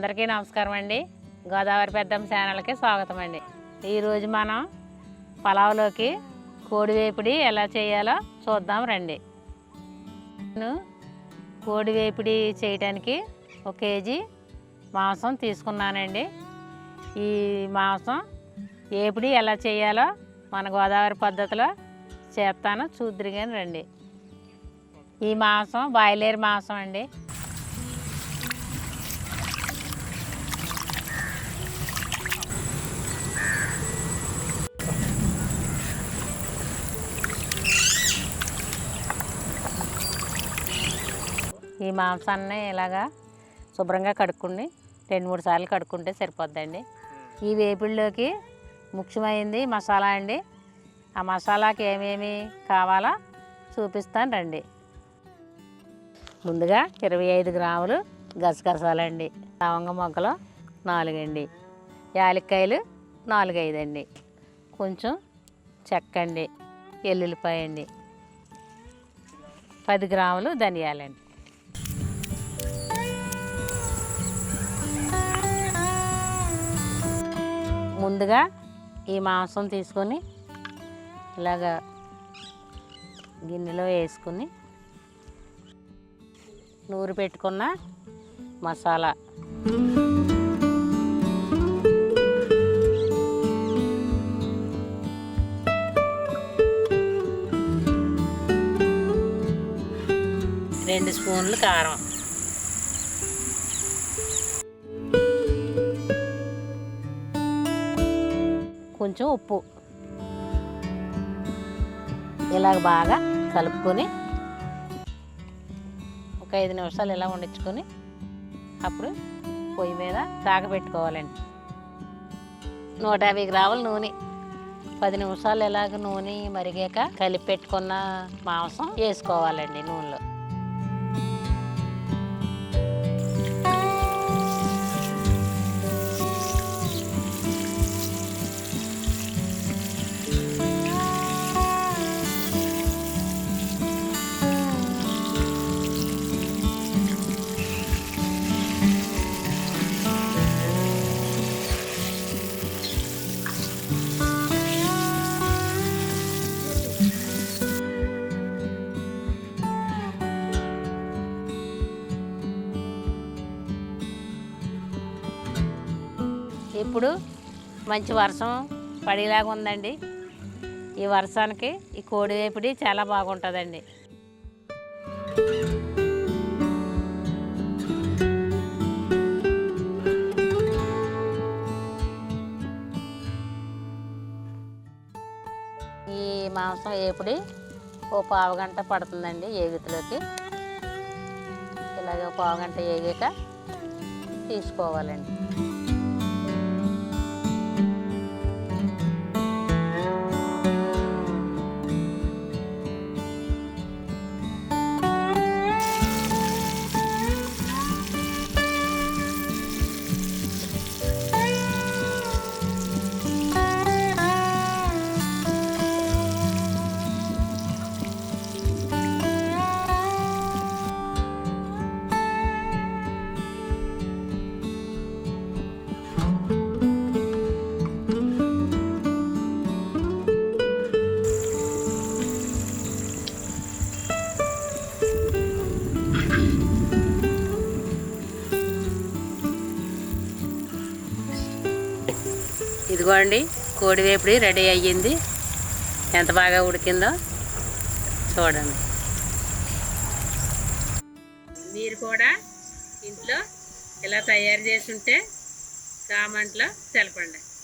అందరికీ నమస్కారం అండి. గోదావరి పెద్దమ్మ ఛానల్కి స్వాగతం అండి. ఈరోజు మనం పలావ్లోకి కోడి వేపుడి ఎలా చేయాలో చూద్దాం రండి. నేను కోడి వేపుడి చేయడానికి 1 కేజీ మాంసం తీసుకున్నానండి. ఈ మాంసం వేపుడి ఎలా చేయాలో మన గోదావరి పద్ధతిలో చేస్తాను, చూద్దురుగాని రండి. ఈ మాంసం బాయిలేరు మాంసం అండి. ఈ మాంసాన్ని ఇలాగా శుభ్రంగా కడుక్కుని 2-3 సార్లు కడుక్కుంటే సరిపోద్దండి. ఈ వేపుల్లోకి ముఖ్యమైనది మసాలా అండి. ఆ మసాలాకి ఏమేమి కావాలో చూపిస్తాను రండి. ముందుగా 25 గ్రాములు గసగసాలండి, లవంగ మొగ్గలు 4 అండి, యాలక్కాయలు 4-5 అండి, కొంచెం చెక్క అండి, ఎల్లుల్లిపాయ అండి, 10 గ్రాములు ధనియాలండి. ముందుగా ఈ మాంసం తీసుకొని ఇలాగా గిన్నెలో వేసుకుని నూరు పెట్టుకున్న మసాలా, రెండు స్పూన్లు కారం, కొంచెం ఉప్పు, ఇలాగ బాగా కలుపుకొని ఒక 5 నిమిషాలు ఇలా వండించుకొని అప్పుడు పొయ్యి మీద కాగబెట్టుకోవాలండి. 150 గ్రాముల నూనె, 10 నిమిషాలు ఇలాగ నూనె మరిగాక కలిపి పెట్టుకున్న మాంసం వేసుకోవాలండి నూనెలో. ఇప్పుడు మంచి వర్షం పడేలాగా ఉందండి. ఈ వర్షానికి ఈ కోడి వేపుడి చాలా బాగుంటుందండి. ఈ మాంసం వేపుడి ఓ పావుగంట పడుతుందండి ఏగుతులోకి. ఇలాగ పావుగంట వేగాక తీసుకోవాలండి. ఇదిగోండి, కోడి వేపుడి రెడీ అయ్యింది. ఎంత బాగా ఉడికిందో చూడండి. మీరు కూడా ఇంట్లో ఇలా తయారు చేసి ఉంటే కామెంట్లో తెలపండి.